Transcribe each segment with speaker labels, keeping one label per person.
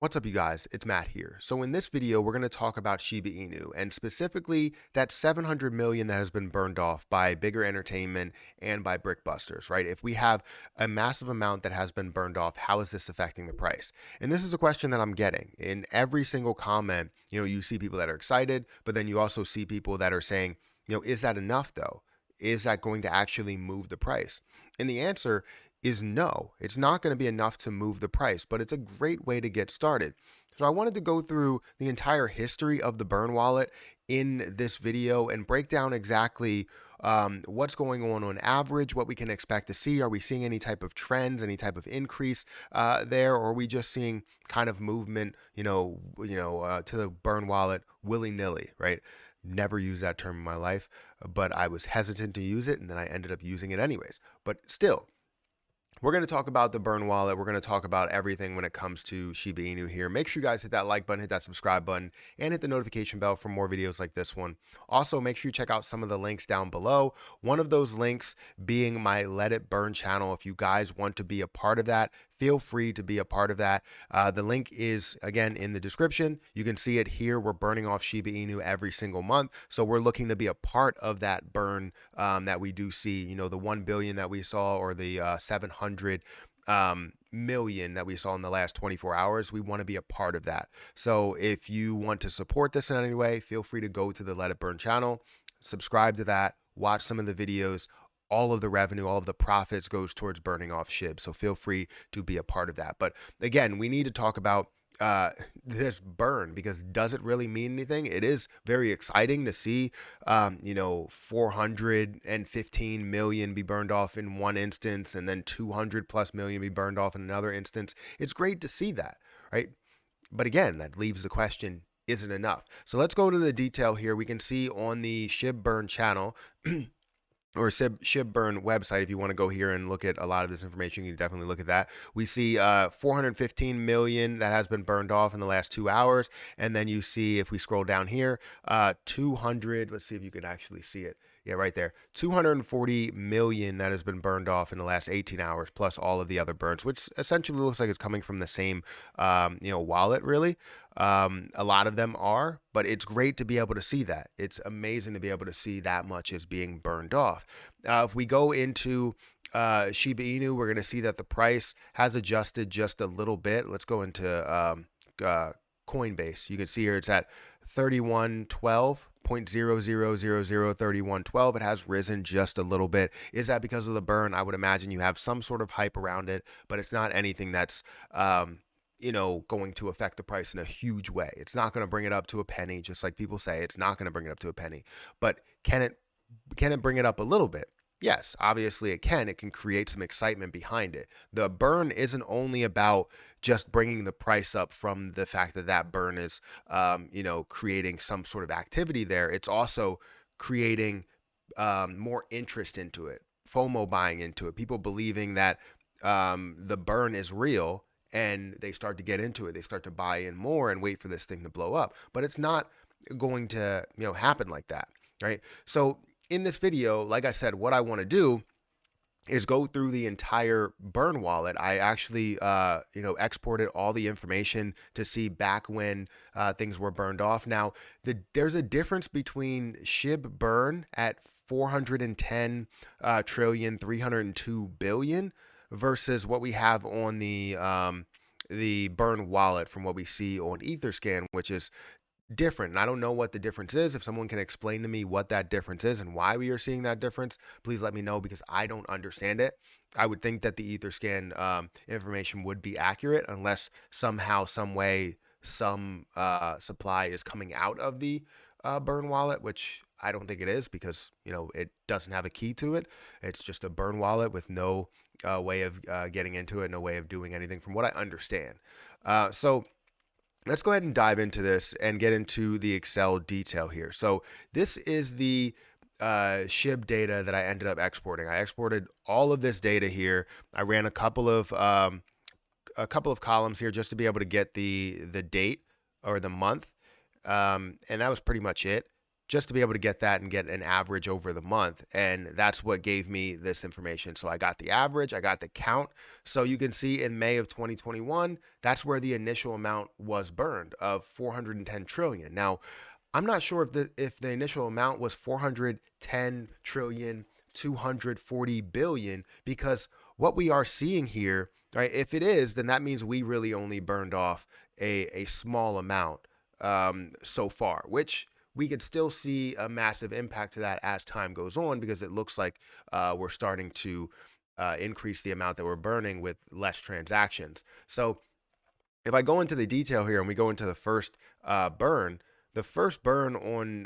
Speaker 1: What's up, you guys? It's Matt here. So in this video, we're going to talk about Shiba Inu and specifically that 700 million that has been burned off by Bigger Entertainment and by Brickbusters, right? If we have a massive amount that has been burned off, how is this affecting the price? And this is a question that I'm getting in every single comment. You see people that are excited, but then you also see people that are saying, is that enough though? Is that going to actually move the price? And the answer is no, it's not going to be enough to move the price, but it's a great way to get started. So I wanted to go through the entire history of the burn wallet in this video and break down exactly what's going on average, what we can expect to see. Are we seeing any type of trends, any type of increase there, or are we just seeing kind of movement, to the burn wallet willy-nilly, right? Never used that term in my life, but I was hesitant to use it, and then I ended up using it anyways. But still, we're going to talk about the burn wallet. We're going to talk about everything when it comes to Shiba Inu here. Make sure you guys hit that like button, hit that subscribe button, and hit the notification bell for more videos like this one. Also, make sure you check out some of the links down below. One of those links being my Let It Burn channel. If you guys want to be a part of that, feel free to be a part of that. The link is, again, in the description. You can see it here. We're burning off Shiba Inu every single month. So we're looking to be a part of that burn that we do see, the 1 billion that we saw, or the 700 million that we saw in the last 24 hours. We want to be a part of that. So if you want to support this in any way, feel free to go to the Let It Burn channel, subscribe to that, watch some of the videos. All of the revenue, all of the profits goes towards burning off SHIB. So feel free to be a part of that. But again, we need to talk about this burn, because does it really mean anything? It is very exciting to see, 415 million be burned off in one instance, and then 200 plus million be burned off in another instance. It's great to see that, right? But again, that leaves the question, is it enough? So let's go to the detail here. We can see on the SHIB burn channel, or SHIB burn website. If you want to go here and look at a lot of this information, you can definitely look at that. We see 415 million that has been burned off in the last 2 hours. And then you see, if we scroll down here, 200, let's see if you can actually see it. Yeah, right there. 240 million that has been burned off in the last 18 hours, plus all of the other burns, which essentially looks like it's coming from the same, wallet, really. A lot of them are, but it's great to be able to see that. It's amazing to be able to see that much is being burned off. If we go into Shiba Inu, we're going to see that the price has adjusted just a little bit. Let's go into Coinbase. You can see here it's at 3112.00003112. It has risen just a little bit. Is that because of the burn? I would imagine you have some sort of hype around it, but it's not anything that's going to affect the price in a huge way. It's not going to bring it up to a penny, just like people say. It's not going to bring it up to a penny. But can it bring it up a little bit? Yes, obviously it can. It can create some excitement behind it. The burn isn't only about just bringing the price up from the fact that that burn is, creating some sort of activity there. It's also creating more interest into it, FOMO buying into it, people believing that the burn is real, and they start to get into it. They start to buy in more and wait for this thing to blow up. But it's not going to, happen like that, right? So in this video, like I said, what I want to do is go through the entire burn wallet. I actually, exported all the information to see back when things were burned off. Now, there's a difference between SHIB burn at 410 trillion, 302 billion versus what we have on the burn wallet from what we see on Etherscan, which is different. And I don't know what the difference is. If someone can explain to me what that difference is and why we are seeing that difference, please let me know, because I don't understand it. I would think that the Etherscan information would be accurate, unless somehow, some way, some supply is coming out of the burn wallet, which I don't think it is, because it doesn't have a key to it. It's just a burn wallet with no way of getting into it, no way of doing anything from what I understand. So let's go ahead and dive into this and get into the Excel detail here. So this is the SHIB data that I ended up exporting. I exported all of this data here. I ran a couple of columns here just to be able to get the date or the month, and that was pretty much it. just to be able to get that and get an average over the month. And that's what gave me this information. So I got the average, I got the count. So you can see in May of 2021, that's where the initial amount was burned of 410 trillion. Now, I'm not sure if the initial amount was 410 trillion 240 billion, because what we are seeing here, right, if it is, then that means we really only burned off a small amount so far, which we could still see a massive impact to that as time goes on, because it looks like we're starting to increase the amount that we're burning with less transactions. So if I go into the detail here and we go into the first burn, the first burn on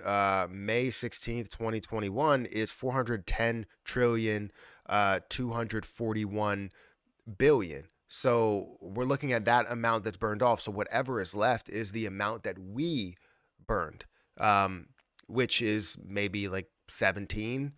Speaker 1: May 16th, 2021 is 410 trillion 241 billion. So we're looking at that amount that's burned off. So whatever is left is the amount that we burned, um, which is maybe like 17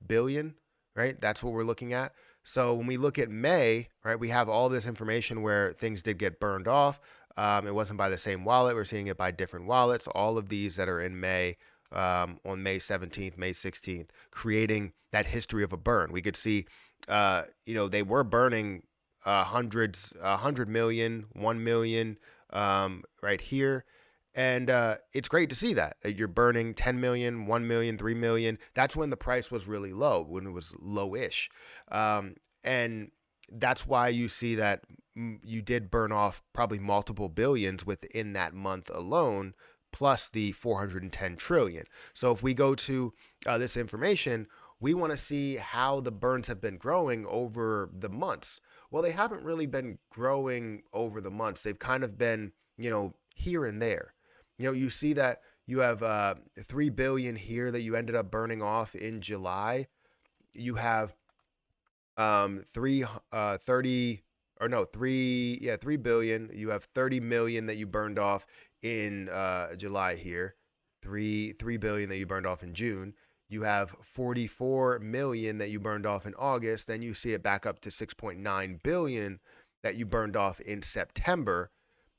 Speaker 1: billion, right? That's what we're looking at. So when we look at May, right, we have all this information where things did get burned off. It wasn't by the same wallet. We're seeing it by different wallets. All of these that are in May, on May 17th, May 16th, creating that history of a burn. We could see, they were burning hundreds, 100 million, 1 million right here. And it's great to see that you're burning 10 million, 1 million, 3 million. That's when the price was really low, when it was low-ish. And that's why you see that you did burn off probably multiple billions within that month alone, plus the 410 trillion. So if we go to this information, we want to see how the burns have been growing over the months. Well, they haven't really been growing over the months. They've kind of been, here and there. You see that you have 3 billion here that you ended up burning off in July. You have 3 billion. You have 30 million that you burned off in July here. 3 billion that you burned off in June. You have 44 million that you burned off in August. Then you see it back up to 6.9 billion that you burned off in September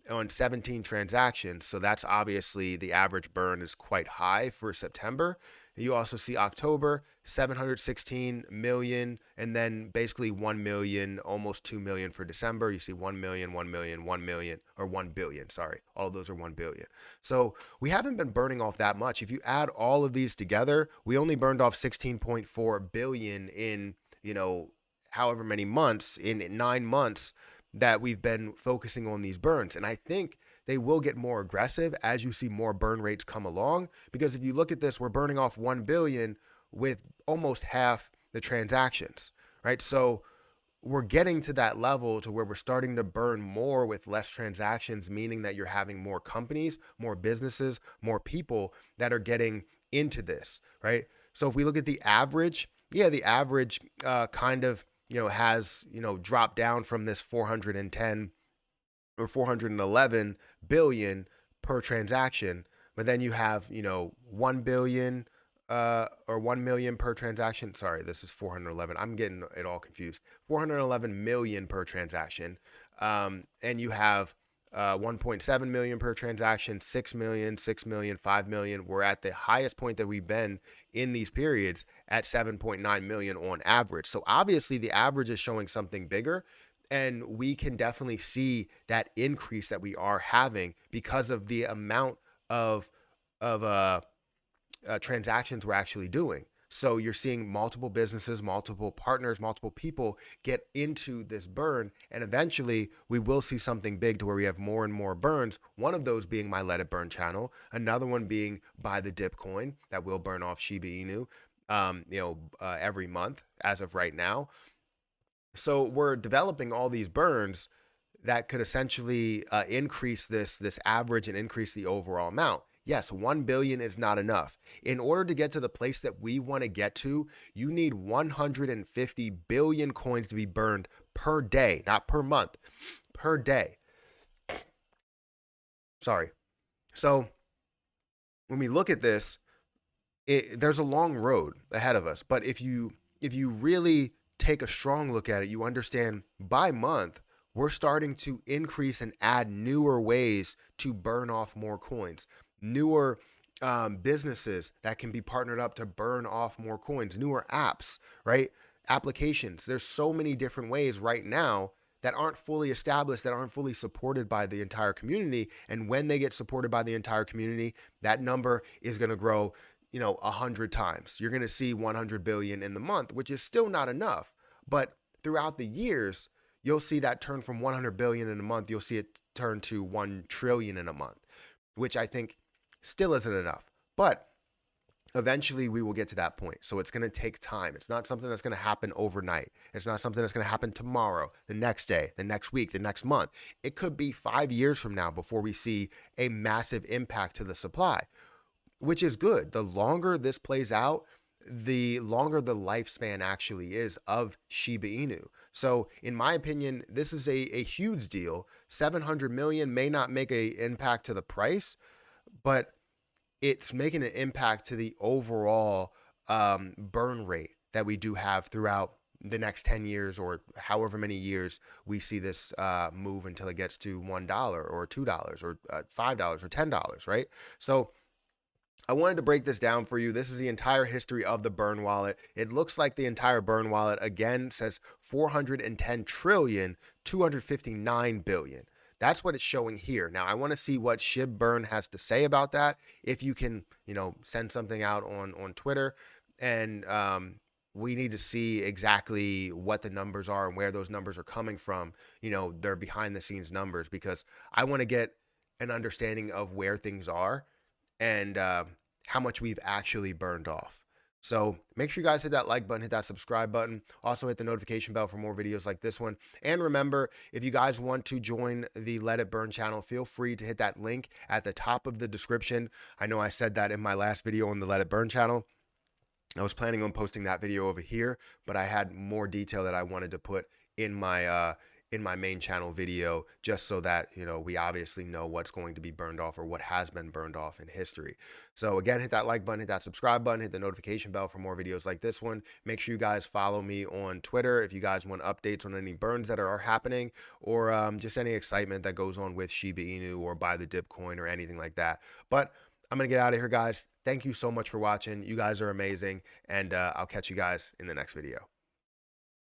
Speaker 1: on 17 transactions. So that's obviously the average burn is quite high for September. You also see October, 716 million, and then basically 1 million, almost 2 million for December. You see 1 million, 1 million, 1 million, or 1 billion, sorry. All of those are 1 billion. So we haven't been burning off that much. If you add all of these together, we only burned off 16.4 billion in, however many months, in 9 months that we've been focusing on these burns. And I think they will get more aggressive as you see more burn rates come along, because if you look at this, we're burning off 1 billion with almost half the transactions, right? So we're getting to that level to where we're starting to burn more with less transactions, meaning that you're having more companies, more businesses, more people that are getting into this, right? So if we look at the average, the average kind of has dropped down from this 410 or 411 billion per transaction, but then you have 1 billion or 1 million per transaction. Sorry, this is 411. I'm getting it all confused. 411 million per transaction, and you have 1.7 million per transaction, 6 million, 6 million, 5 million. We're at the highest point that we've been in these periods at 7.9 million on average. So obviously the average is showing something bigger, and we can definitely see that increase that we are having because of the amount of transactions we're actually doing. So you're seeing multiple businesses, multiple partners, multiple people get into this burn, and eventually we will see something big to where we have more and more burns. One of those being my Let It Burn channel, another one being Buy the Dip coin that will burn off SHIB Inu, every month as of right now. So we're developing all these burns that could essentially increase this average and increase the overall amount. Yes, 1 billion is not enough. In order to get to the place that we want to get to, you need 150 billion coins to be burned per day, not per month, per day. Sorry. So when we look at this, there's a long road ahead of us. But if you really take a strong look at it, you understand by month, we're starting to increase and add newer ways to burn off more coins, newer businesses that can be partnered up to burn off more coins, newer apps, right? Applications. There's so many different ways right now that aren't fully established, that aren't fully supported by the entire community. And when they get supported by the entire community, that number is going to grow, 100 times. You're going to see 100 billion in the month, which is still not enough. But throughout the years, you'll see that turn from 100 billion in a month. You'll see it turn to 1 trillion in a month, which I think still isn't enough. But eventually we will get to that point. So it's going to take time. It's not something that's going to happen overnight. It's not something that's going to happen tomorrow, the next day, the next week, the next month. It could be 5 years from now before we see a massive impact to the supply, which is good. The longer this plays out, the longer the lifespan actually is of Shiba Inu. So in my opinion, this is a huge deal. 700 million may not make an impact to the price, but it's making an impact to the overall burn rate that we do have throughout the next 10 years or however many years we see this move until it gets to $1 or $2 or $5 or $10, right? So I wanted to break this down for you. This is the entire history of the burn wallet. It looks like the entire burn wallet again says 410 trillion, 259 billion. That's what it's showing here. Now, I want to see what SHIB Burn has to say about that. If you can, send something out on Twitter, and we need to see exactly what the numbers are and where those numbers are coming from. They're behind the scenes numbers, because I want to get an understanding of where things are and how much we've actually burned off. So make sure you guys hit that like button, hit that subscribe button. Also hit the notification bell for more videos like this one. And remember, if you guys want to join the Let It Burn channel, feel free to hit that link at the top of the description. I know I said that in my last video on the Let It Burn channel. I was planning on posting that video over here, but I had more detail that I wanted to put in my main channel video, just so that we obviously know what's going to be burned off or what has been burned off in history. So again, hit that like button, hit that subscribe button, hit the notification bell for more videos like this one. Make sure you guys follow me on Twitter if you guys want updates on any burns that are happening, or just any excitement that goes on with Shiba Inu or buy the dip coin or anything like that. But I'm going to get out of here, guys. Thank you so much for watching. You guys are amazing, and I'll catch you guys in the next video.